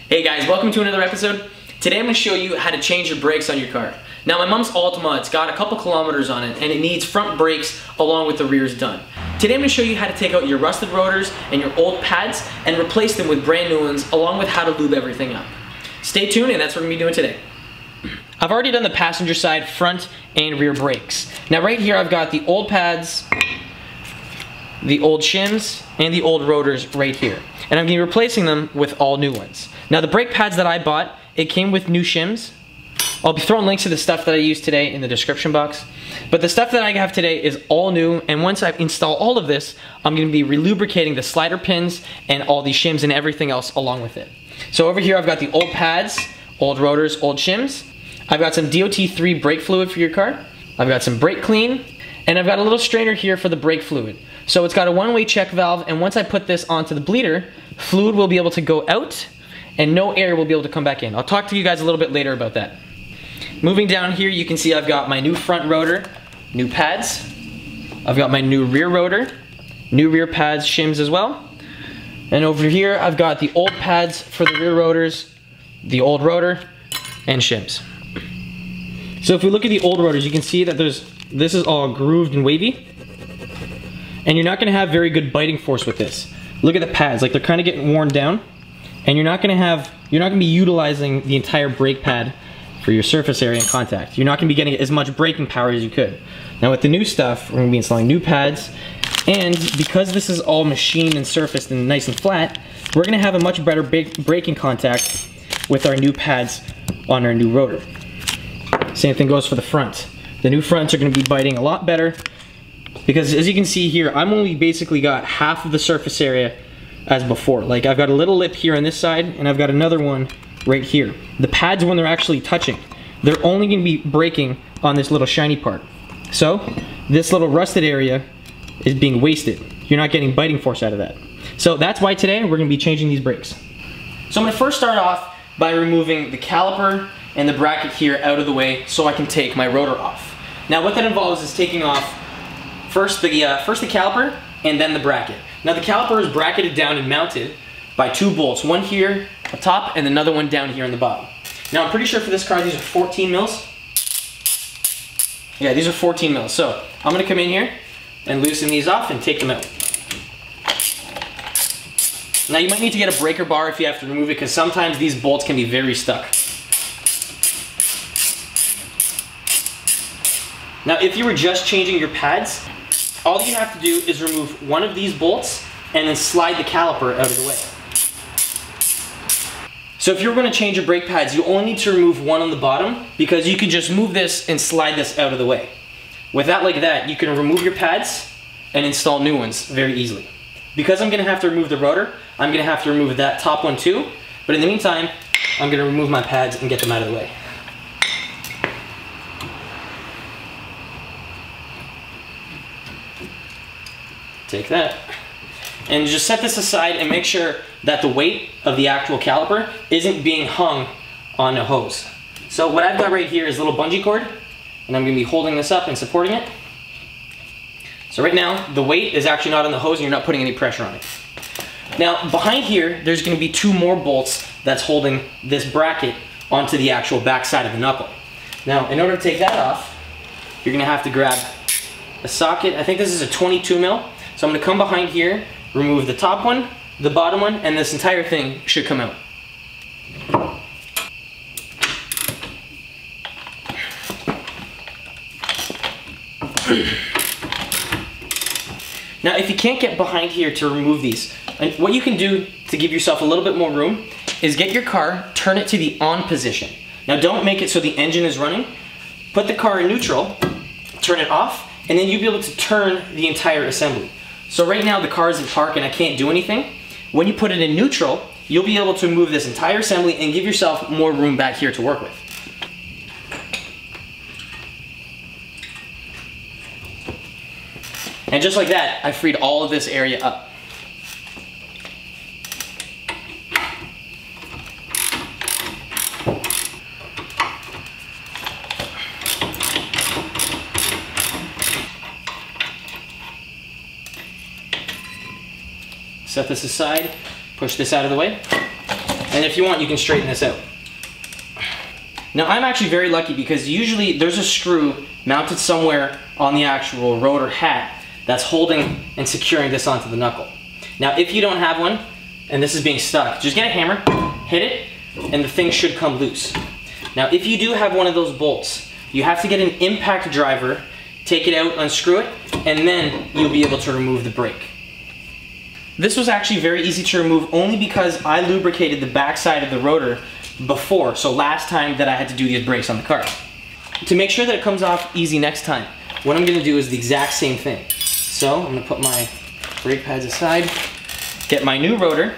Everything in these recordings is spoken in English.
Hey guys, welcome to another episode. Today I'm going to show you how to change your brakes on your car. Now my mom's Altima, it's got a couple kilometers on it and it needs front brakes along with the rears done. Today I'm going to show you how to take out your rusted rotors and your old pads and replace them with brand new ones along with how to lube everything up. Stay tuned and that's what we're going to be doing today. I've already done the passenger side front and rear brakes. Now right here I've got the old pads, the old shims, and the old rotors right here. And I'm going to be replacing them with all new ones. Now the brake pads that I bought, it came with new shims. I'll be throwing links to the stuff that I used today in the description box. But the stuff that I have today is all new, and once I install all of this, I'm going to be relubricating the slider pins and all these shims and everything else along with it. So over here I've got the old pads, old rotors, old shims. I've got some DOT3 brake fluid for your car. I've got some brake clean, and I've got a little strainer here for the brake fluid. So it's got a one-way check valve, and once I put this onto the bleeder, fluid will be able to go out and no air will be able to come back in. I'll talk to you guys a little bit later about that. Moving down here, you can see I've got my new front rotor, new pads. I've got my new rear rotor, new rear pads, shims as well. And over here, I've got the old pads for the rear rotors, the old rotor, and shims. So if we look at the old rotors, you can see that this is all grooved and wavy. And you're not gonna have very good biting force with this. Look at the pads, like they're kind of getting worn down. And you're not gonna be utilizing the entire brake pad for your surface area and contact. You're not gonna be getting as much braking power as you could. Now with the new stuff, we're gonna be installing new pads, and because this is all machined and surfaced and nice and flat, we're gonna have a much better braking contact with our new pads on our new rotor. Same thing goes for the front. The new fronts are gonna be biting a lot better, because as you can see here, I'm only basically got half of the surface area as before. Like I've got a little lip here on this side and I've got another one right here. The pads, when they're actually touching, they're only gonna be braking on this little shiny part. So this little rusted area is being wasted. You're not getting biting force out of that. So that's why today we're gonna be changing these brakes. So I'm gonna first start off by removing the caliper and the bracket here out of the way so I can take my rotor off. Now what that involves is taking off first the caliper and then the bracket. Now the caliper is bracketed down and mounted by two bolts, one here up top and another one down here on the bottom. Now I'm pretty sure for this car these are 14 mils. Yeah, these are 14 mils. So I'm gonna come in here and loosen these off and take them out. Now you might need to get a breaker bar if you have to remove it, because sometimes these bolts can be very stuck. Now if you were just changing your pads, all you have to do is remove one of these bolts and then slide the caliper out of the way. So if you're going to change your brake pads, you only need to remove one on the bottom, because you can just move this and slide this out of the way. With that like that, you can remove your pads and install new ones very easily. Because I'm going to have to remove the rotor, I'm going to have to remove that top one too, but in the meantime, I'm going to remove my pads and get them out of the way. Take that and just set this aside and make sure that the weight of the actual caliper isn't being hung on a hose. So what I've got right here is a little bungee cord, and I'm going to be holding this up and supporting it. So right now the weight is actually not on the hose and you're not putting any pressure on it. Now behind here there's going to be two more bolts that's holding this bracket onto the actual back side of the knuckle. Now in order to take that off, you're going to have to grab a socket. I think this is a 22 mil. So I'm going to come behind here, remove the top one, the bottom one, and this entire thing should come out. Now if you can't get behind here to remove these, and what you can do to give yourself a little bit more room is get your car, turn it to the on position. Now don't make it so the engine is running. Put the car in neutral, turn it off, and then you'll be able to turn the entire assembly. So right now the car is in park and I can't do anything. When you put it in neutral, you'll be able to move this entire assembly and give yourself more room back here to work with. And just like that, I freed all of this area up. Set this aside, push this out of the way. And if you want, you can straighten this out. Now I'm actually very lucky because usually there's a screw mounted somewhere on the actual rotor hat that's holding and securing this onto the knuckle. Now if you don't have one and this is being stuck, just get a hammer, hit it, and the thing should come loose. Now if you do have one of those bolts, you have to get an impact driver, take it out, unscrew it, and then you'll be able to remove the brake. This was actually very easy to remove only because I lubricated the backside of the rotor before, so last time that I had to do these brakes on the car. To make sure that it comes off easy next time, what I'm gonna do is the exact same thing. So I'm gonna put my brake pads aside, get my new rotor,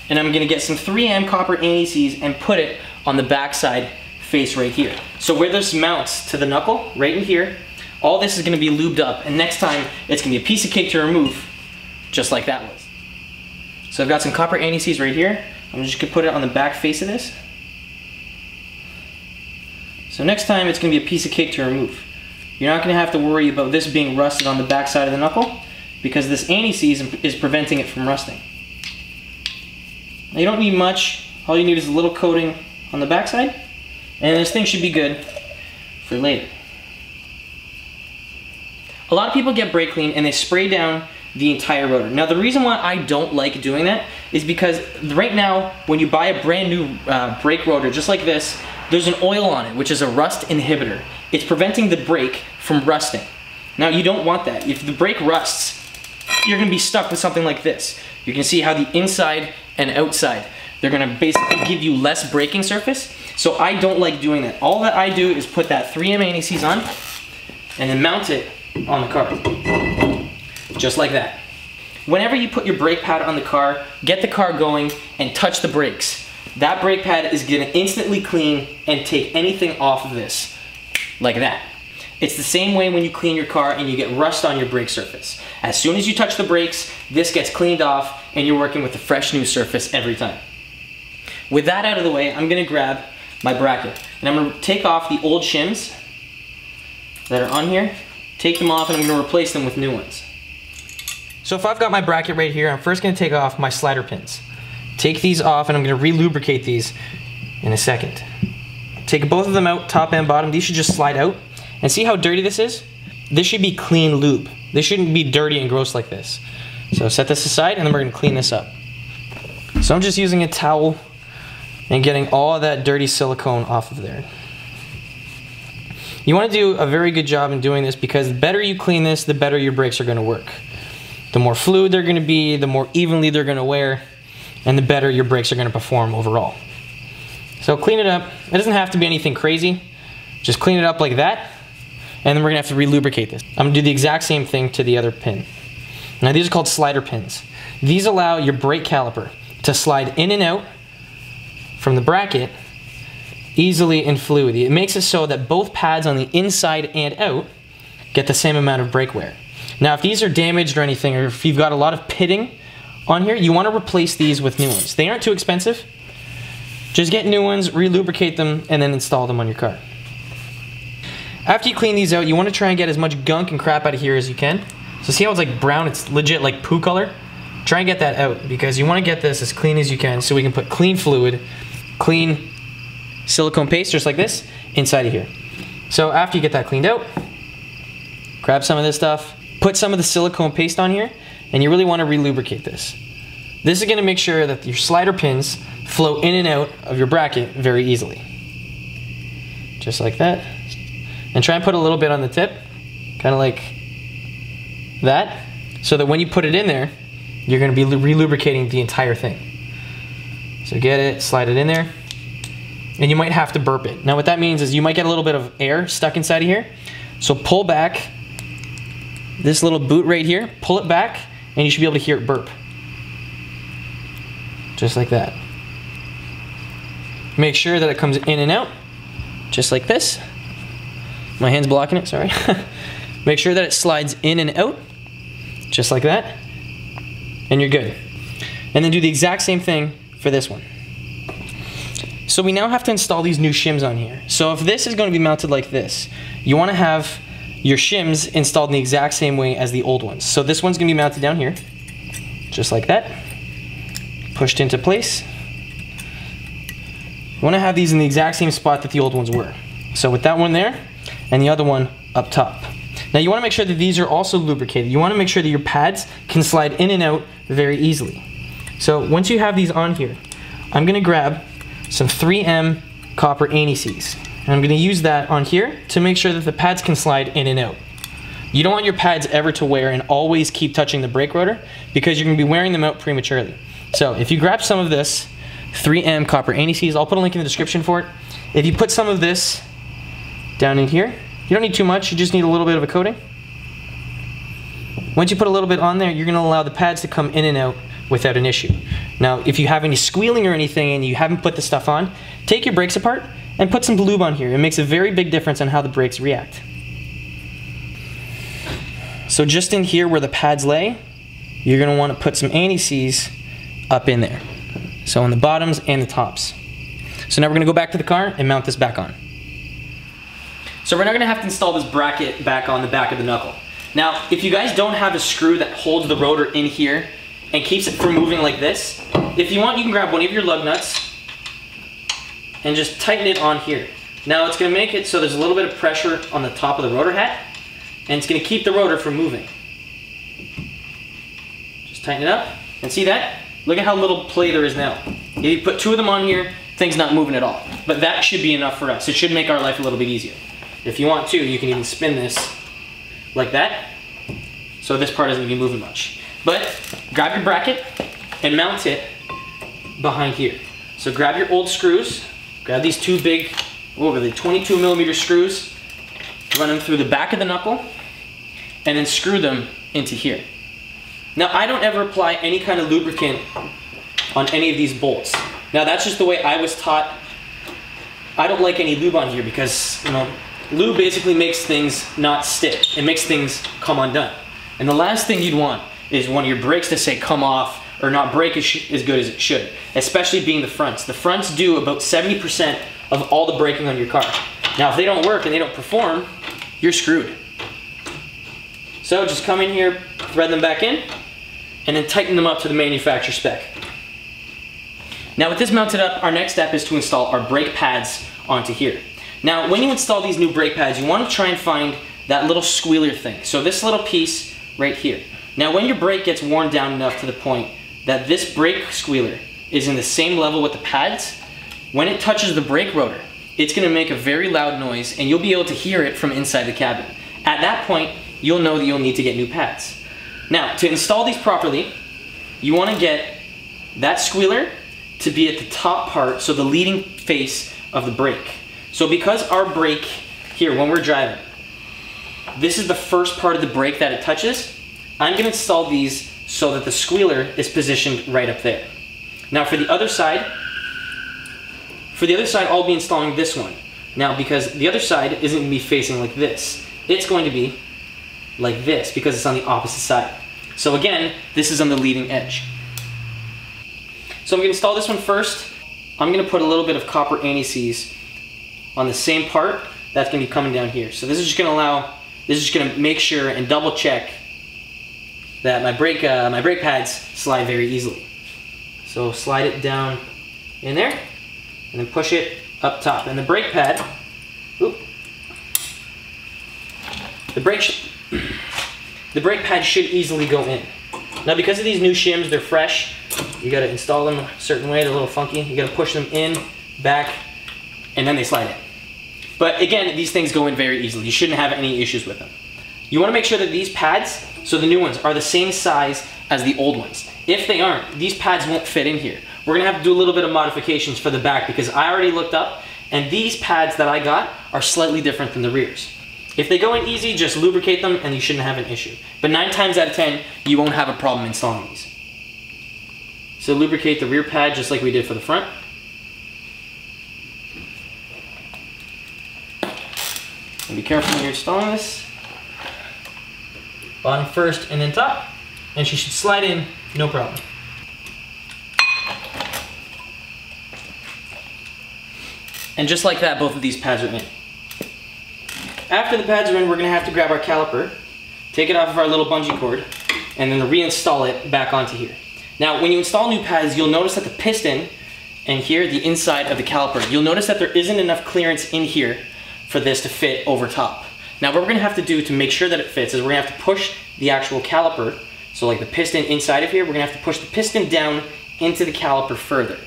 and I'm gonna get some 3M copper anti-seize and put it on the backside face right here. So where this mounts to the knuckle, right in here, all this is gonna be lubed up, and next time it's gonna be a piece of cake to remove, just like that was. So I've got some copper anti-seize right here. I'm just gonna put it on the back face of this. So next time it's gonna be a piece of cake to remove. You're not gonna have to worry about this being rusted on the back side of the knuckle because this anti-seize is preventing it from rusting. Now you don't need much. All you need is a little coating on the back side, and this thing should be good for later. A lot of people get brake clean and they spray down the entire rotor. Now the reason why I don't like doing that is because right now when you buy a brand new brake rotor just like this, there's an oil on it which is a rust inhibitor. It's preventing the brake from rusting. Now you don't want that. If the brake rusts, you're gonna be stuck with something like this. You can see how the inside and outside, they're gonna basically give you less braking surface. So I don't like doing that. All that I do is put that 3M anti-seize on and then mount it on the car. Just like that. Whenever you put your brake pad on the car, get the car going and touch the brakes. That brake pad is gonna instantly clean and take anything off of this, like that. It's the same way when you clean your car and you get rust on your brake surface. As soon as you touch the brakes, this gets cleaned off and you're working with a fresh new surface every time. With that out of the way, I'm gonna grab my bracket and I'm gonna take off the old shims that are on here, take them off, and I'm gonna replace them with new ones. So if I've got my bracket right here, I'm first gonna take off my slider pins. Take these off and I'm gonna re-lubricate these in a second. Take both of them out, top and bottom. These should just slide out. And see how dirty this is? This should be clean lube. This shouldn't be dirty and gross like this. So set this aside and then we're gonna clean this up. So I'm just using a towel and getting all of that dirty silicone off of there. You wanna do a very good job in doing this because the better you clean this, the better your brakes are gonna work. The more fluid they're gonna be, the more evenly they're gonna wear, and the better your brakes are gonna perform overall. So clean it up. It doesn't have to be anything crazy. Just clean it up like that, and then we're gonna have to re-lubricate this. I'm gonna do the exact same thing to the other pin. Now these are called slider pins. These allow your brake caliper to slide in and out from the bracket easily and fluidly. It makes it so that both pads on the inside and out get the same amount of brake wear. Now if these are damaged or anything, or if you've got a lot of pitting on here, you want to replace these with new ones. They aren't too expensive. Just get new ones, re-lubricate them, and then install them on your car. After you clean these out, you want to try and get as much gunk and crap out of here as you can. So see how it's like brown, it's legit like poo color? Try and get that out because you want to get this as clean as you can so we can put clean fluid, clean silicone paste just like this inside of here. So after you get that cleaned out, grab some of this stuff, put some of the silicone paste on here, and you really want to re-lubricate this. This is going to make sure that your slider pins flow in and out of your bracket very easily. Just like that. And try and put a little bit on the tip, kind of like that, so that when you put it in there, you're going to be re-lubricating the entire thing. So get it, slide it in there, and you might have to burp it. Now what that means is you might get a little bit of air stuck inside of here, so pull back this little boot right here, pull it back, and you should be able to hear it burp. Just like that. Make sure that it comes in and out, just like this. My hand's blocking it, sorry. Make sure that it slides in and out, just like that, and you're good. And then do the exact same thing for this one. So we now have to install these new shims on here. So if this is going to be mounted like this, you want to have your shims installed in the exact same way as the old ones. So this one's going to be mounted down here, just like that, pushed into place, want to have these in the exact same spot that the old ones were. So with that one there, and the other one up top. Now you want to make sure that these are also lubricated. You want to make sure that your pads can slide in and out very easily. So once you have these on here, I'm going to grab some 3M copper anti-seize. And I'm going to use that on here to make sure that the pads can slide in and out. You don't want your pads ever to wear and always keep touching the brake rotor, because you're going to be wearing them out prematurely. So if you grab some of this 3M copper anti-seize, I'll put a link in the description for it. If you put some of this down in here, you don't need too much, you just need a little bit of a coating. Once you put a little bit on there, you're going to allow the pads to come in and out without an issue. Now, if you have any squealing or anything and you haven't put the stuff on, take your brakes apart and put some lube on here. It makes a very big difference on how the brakes react. So just in here where the pads lay, you're going to want to put some anti-seize up in there. So on the bottoms and the tops. So now we're going to go back to the car and mount this back on. So we're now going to have to install this bracket back on the back of the knuckle. Now, if you guys don't have a screw that holds the rotor in here and keeps it from moving like this, if you want, you can grab one of your lug nuts and just tighten it on here. Now it's going to make it so there's a little bit of pressure on the top of the rotor hat, and it's going to keep the rotor from moving. Just tighten it up, and see that? Look at how little play there is now. If you put two of them on here, things not moving at all. But that should be enough for us. It should make our life a little bit easier. If you want to, you can even spin this like that, so this part isn't even moving much. But grab your bracket and mount it behind here. So grab your old screws, grab these two big, what were they, 22mm screws, run them through the back of the knuckle, and then screw them into here. Now, I don't ever apply any kind of lubricant on any of these bolts. Now, that's just the way I was taught. I don't like any lube on here because, you know, lube basically makes things not stick. It makes things come undone. And the last thing you'd want is one of your brakes to say come off or not brake as good as it should, especially being the fronts. The fronts do about 70% of all the braking on your car. Now, if they don't work and they don't perform, you're screwed. So just come in here, thread them back in, and then tighten them up to the manufacturer spec. Now with this mounted up, our next step is to install our brake pads onto here. Now when you install these new brake pads, you want to try and find that little squealer thing. So this little piece right here. Now when your brake gets worn down enough to the point that this brake squealer is in the same level with the pads, when it touches the brake rotor, it's going to make a very loud noise and you'll be able to hear it from inside the cabin. At that point, you'll know that you'll need to get new pads. Now, to install these properly, you want to get that squealer to be at the top part, so the leading face of the brake. So because our brake here, when we're driving, this is the first part of the brake that it touches, I'm going to install these so that the squealer is positioned right up there. Now for the other side, I'll be installing this one. Now because the other side isn't going to be facing like this, it's going to be like this because it's on the opposite side. So again, this is on the leading edge. So I'm going to install this one first. I'm going to put a little bit of copper anti-seize on the same part that's going to be coming down here. So this is just going to make sure and double check that my brake pads slide very easily. So slide it down in there and then push it up top. And the brake pad, the brake pad should easily go in. Now because of these new shims, they're fresh. You got to install them a certain way. They're a little funky. You got to push them in, back, and then they slide in. But again, these things go in very easily. You shouldn't have any issues with them. You want to make sure that these pads, so the new ones, are the same size as the old ones. If they aren't, these pads won't fit in here. We're going to have to do a little bit of modifications for the back because I already looked up and these pads that I got are slightly different than the rears. If they go in easy, just lubricate them and you shouldn't have an issue. But 9 times out of 10, you won't have a problem installing these. So lubricate the rear pad just like we did for the front. And be careful when you're installing this. Bottom first and then top. And she should slide in, no problem. And just like that, both of these pads are in. After the pads are in, we're going to have to grab our caliper, take it off of our little bungee cord, and then reinstall it back onto here. Now, when you install new pads, you'll notice that the piston and here, the inside of the caliper. You'll notice that there isn't enough clearance in here for this to fit over top. Now what we're gonna have to do to make sure that it fits is we're gonna have to push the actual caliper, so like the piston inside of here, we're gonna have to push the piston down into the caliper further.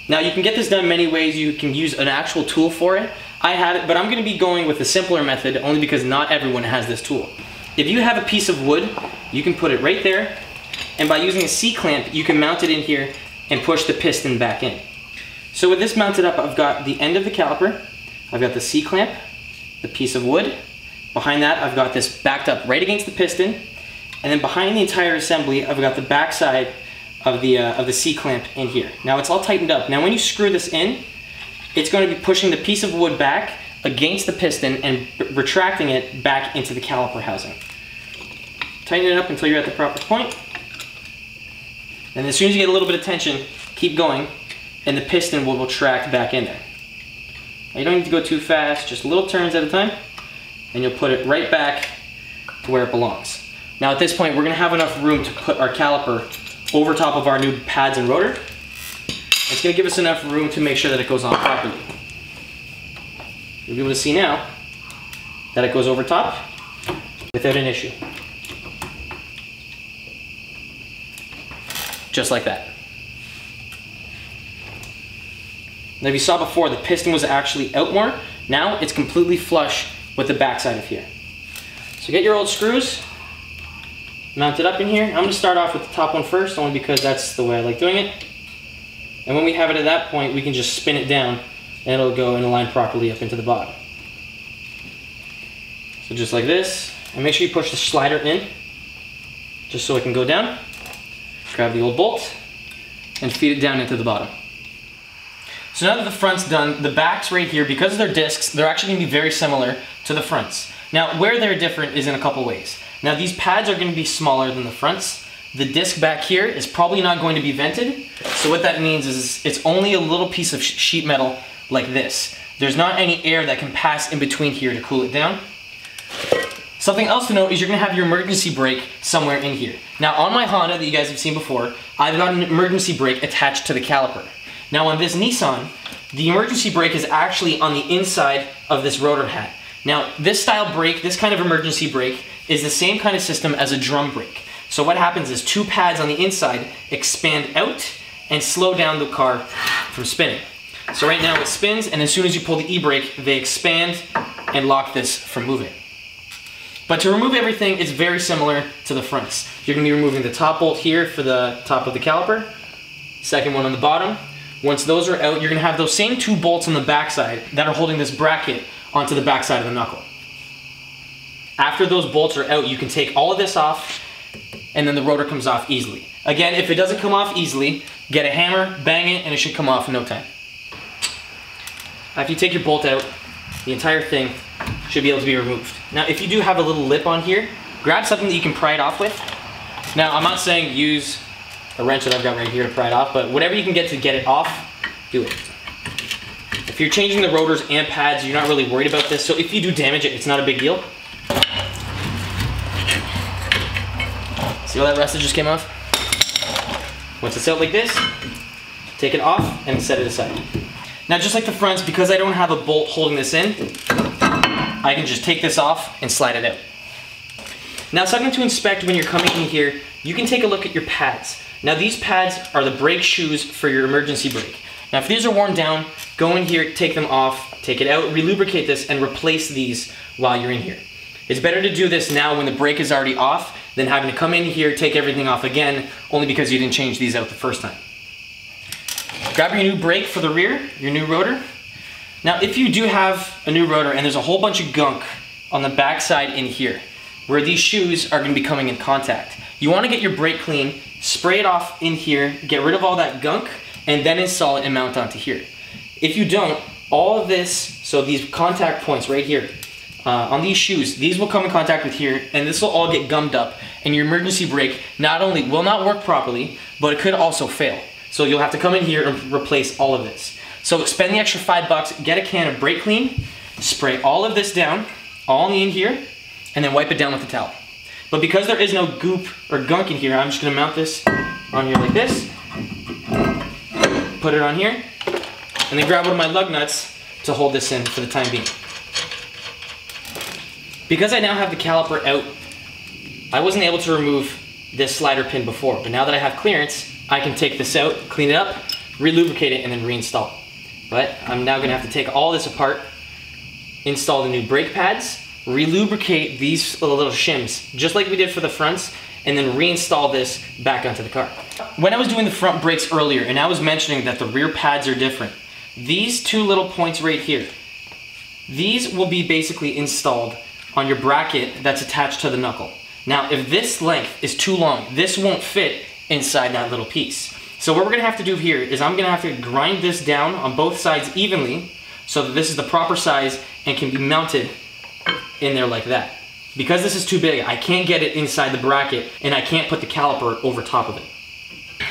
Now you can get this done many ways. You can use an actual tool for it. I have it, but I'm gonna be going with the simpler method only because not everyone has this tool. If you have a piece of wood, you can put it right there, and by using a C-clamp, you can mount it in here and push the piston back in. So with this mounted up, I've got the end of the caliper, I've got the C-clamp, the piece of wood. Behind that, I've got this backed up right against the piston, and then behind the entire assembly, I've got the back side of the C-clamp in here. Now it's all tightened up. Now when you screw this in, it's going to be pushing the piece of wood back against the piston and retracting it back into the caliper housing. Tighten it up until you're at the proper point. And as soon as you get a little bit of tension, keep going, and the piston will retract back in there. Now you don't need to go too fast, just little turns at a time, and you'll put it right back to where it belongs. Now at this point, we're gonna have enough room to put our caliper over top of our new pads and rotor. It's gonna give us enough room to make sure that it goes on properly. You'll be able to see now that it goes over top without an issue. Just like that. Now if you saw before, the piston was actually out more. Now it's completely flush with the backside of here. So get your old screws, mount it up in here. I'm gonna start off with the top one first, only because that's the way I like doing it. And when we have it at that point, we can just spin it down and it'll go and align properly up into the bottom. So just like this, and make sure you push the slider in, just so it can go down. Grab the old bolt and feed it down into the bottom. So now that the front's done, the backs right here, because they're discs, they're actually gonna be very similar to the fronts. Now, where they're different is in a couple ways. Now, these pads are gonna be smaller than the fronts. The disc back here is probably not going to be vented. So what that means is it's only a little piece of sheet metal like this. There's not any air that can pass in between here to cool it down. Something else to note is you're gonna have your emergency brake somewhere in here. Now on my Honda that you guys have seen before, I've got an emergency brake attached to the caliper. Now on this Nissan, the emergency brake is actually on the inside of this rotor hat. Now this style brake, this kind of emergency brake, is the same kind of system as a drum brake. So what happens is two pads on the inside expand out and slow down the car from spinning. So right now it spins, and as soon as you pull the e-brake, they expand and lock this from moving. But to remove everything, it's very similar to the fronts. You're gonna be removing the top bolt here for the top of the caliper, second one on the bottom. Once those are out, you're gonna have those same two bolts on the backside that are holding this bracket onto the backside of the knuckle. After those bolts are out, you can take all of this off, and then the rotor comes off easily. Again, if it doesn't come off easily, get a hammer, bang it, and it should come off in no time. After you take your bolt out, the entire thing should be able to be removed. Now, if you do have a little lip on here, grab something that you can pry it off with. Now, I'm not saying use a wrench that I've got right here to pry it off, but whatever you can get to get it off, do it. If you're changing the rotors and pads, you're not really worried about this, so if you do damage it, it's not a big deal. See all that rust that just came off? Once it's out like this, take it off and set it aside. Now, just like the fronts, because I don't have a bolt holding this in, I can just take this off and slide it out. Now, something to inspect when you're coming in here, you can take a look at your pads. Now, these pads are the brake shoes for your emergency brake. Now, if these are worn down, go in here, take them off, take it out, re-lubricate this, and replace these while you're in here. It's better to do this now when the brake is already off than having to come in here, take everything off again, only because you didn't change these out the first time. Grab your new brake for the rear, your new rotor. Now, if you do have a new rotor and there's a whole bunch of gunk on the back side in here, where these shoes are gonna be coming in contact, you wanna get your brake clean, spray it off in here, get rid of all that gunk, and then install it and mount onto here. If you don't, all of this, so these contact points right here, on these shoes, these will come in contact with here, and this will all get gummed up, and your emergency brake not only will not work properly, but it could also fail. So you'll have to come in here and replace all of this. So spend the extra $5, get a can of brake clean, spray all of this down, all in here, and then wipe it down with a towel. But because there is no goop or gunk in here, I'm just gonna mount this on here like this. put it on here, and then grab one of my lug nuts to hold this in for the time being. Because I now have the caliper out, I wasn't able to remove this slider pin before, but now that I have clearance, I can take this out, clean it up, re-lubricate it, and then reinstall it. But I'm now gonna have to take all this apart, install the new brake pads, re-lubricate these little shims, just like we did for the fronts, and then reinstall this back onto the car. When I was doing the front brakes earlier, and I was mentioning that the rear pads are different, these two little points right here, these will be basically installed on your bracket that's attached to the knuckle. Now, if this length is too long, this won't fit inside that little piece. So what we're gonna have to do here is I'm gonna have to grind this down on both sides evenly so that this is the proper size and can be mounted in there like that. Because this is too big, I can't get it inside the bracket and I can't put the caliper over top of it.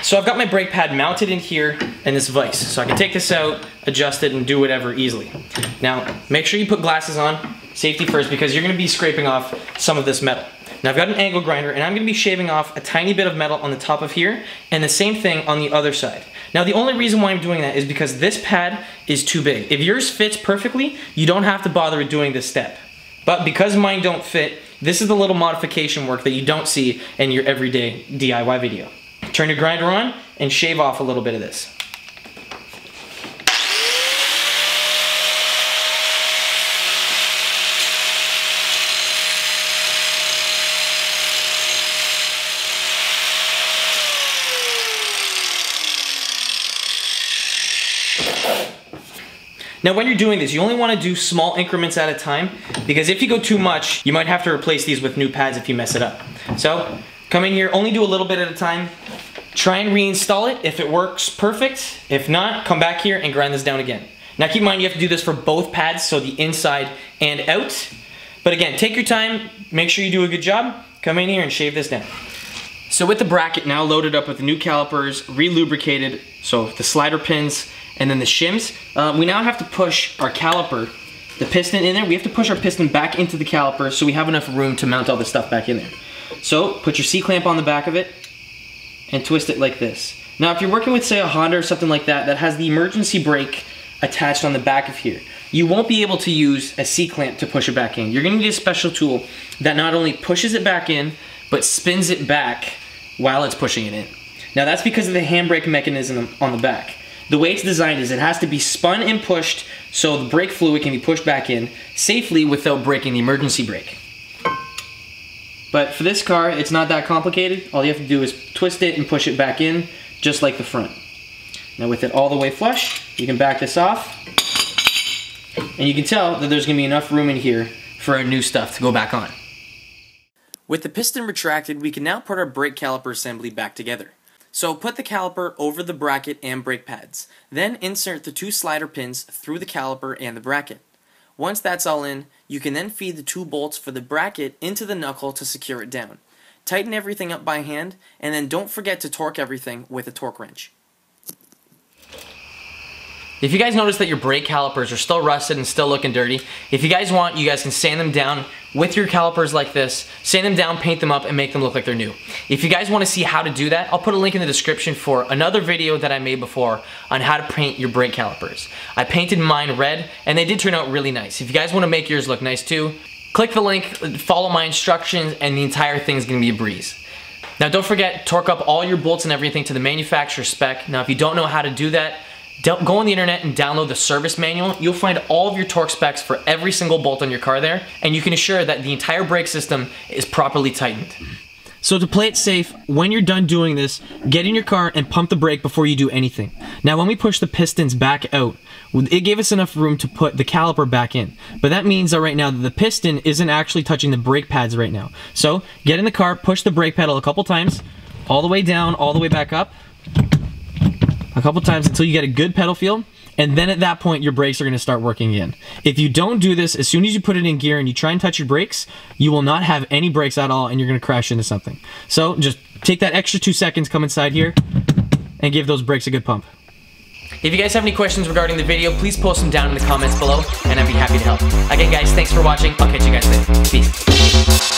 So I've got my brake pad mounted in here and this vise. So I can take this out, adjust it, and do whatever easily. Now, make sure you put glasses on, safety first, because you're gonna be scraping off some of this metal. Now I've got an angle grinder and I'm gonna be shaving off a tiny bit of metal on the top of here and the same thing on the other side. Now the only reason why I'm doing that is because this pad is too big. If yours fits perfectly, you don't have to bother with doing this step. But because mine don't fit, this is the little modification work that you don't see in your everyday DIY video. Turn your grinder on and shave off a little bit of this. Now when you're doing this, you only want to do small increments at a time, because if you go too much, you might have to replace these with new pads if you mess it up. So come in here, only do a little bit at a time, try and reinstall it. If it works, perfect. If not, come back here and grind this down again. Now keep in mind you have to do this for both pads, so the inside and out. But again, take your time, make sure you do a good job, come in here and shave this down. So with the bracket now loaded up with the new calipers, re-lubricated, so the slider pins, and then the shims, we now have to push our caliper, the piston in there, we have to push our piston back into the caliper so we have enough room to mount all this stuff back in there. So put your C-clamp on the back of it and twist it like this. Now if you're working with, say, a Honda or something like that that has the emergency brake attached on the back of here, you won't be able to use a C-clamp to push it back in. You're gonna need a special tool that not only pushes it back in, but spins it back while it's pushing it in. Now that's because of the handbrake mechanism on the back. The way it's designed is it has to be spun and pushed so the brake fluid can be pushed back in safely without breaking the emergency brake. But for this car, it's not that complicated. All you have to do is twist it and push it back in, just like the front. Now with it all the way flush, you can back this off, and you can tell that there's gonna be enough room in here for our new stuff to go back on. With the piston retracted, we can now put our brake caliper assembly back together. So put the caliper over the bracket and brake pads. Then insert the two slider pins through the caliper and the bracket. Once that's all in, you can then feed the two bolts for the bracket into the knuckle to secure it down. Tighten everything up by hand, and then don't forget to torque everything with a torque wrench. If you guys notice that your brake calipers are still rusted and still looking dirty, if you guys want, you guys can sand them down with your calipers like this, sand them down, paint them up, and make them look like they're new. If you guys want to see how to do that, I'll put a link in the description for another video that I made before on how to paint your brake calipers. I painted mine red, and they did turn out really nice. If you guys want to make yours look nice too, click the link, follow my instructions, and the entire thing's going to be a breeze. Now don't forget, torque up all your bolts and everything to the manufacturer spec. Now if you don't know how to do that, go on the internet and download the service manual. You'll find all of your torque specs for every single bolt on your car there, and you can assure that the entire brake system is properly tightened. So to play it safe, when you're done doing this, get in your car and pump the brake before you do anything. Now when we push the pistons back out, it gave us enough room to put the caliper back in. But that means that right now the piston isn't actually touching the brake pads right now. So get in the car, push the brake pedal a couple times, all the way down, all the way back up, a couple times until you get a good pedal feel, and then at that point your brakes are going to start working again. If you don't do this, as soon as you put it in gear and you try and touch your brakes, you will not have any brakes at all and you're going to crash into something. So just take that extra 2 seconds, come inside here, and give those brakes a good pump. If you guys have any questions regarding the video, please post them down in the comments below and I'd be happy to help. Again guys, thanks for watching. I'll catch you guys later. Peace.